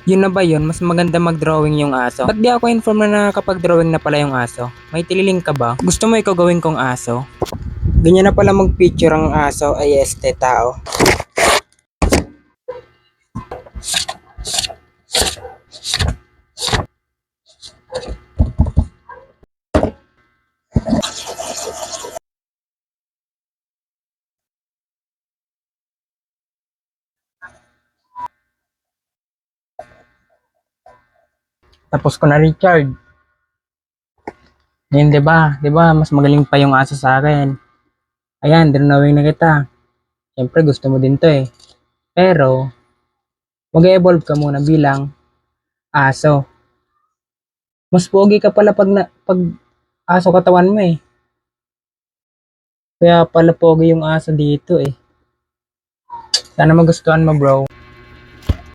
Yun na ba yun? Mas maganda mag-drawing yung aso. Ba't di ako inform na nakakapag-drawing na pala yung aso? May tililing ka ba? Gusto mo ikaw gawin kong aso? Ganyan na pala mag-picture ang aso ay tao. Tapos ko na Richard. Ngayon 'di ba? 'Di ba mas magaling pa yung aso sa akin. Ayan, drawing na kita. Siyempre gusto mo din 'to eh. Pero mag-evolve ka muna bilang aso. Mas pogi ka pala pag aso katawan mo eh. Kaya pala pogi yung aso dito eh. Sana magustuhan mo bro.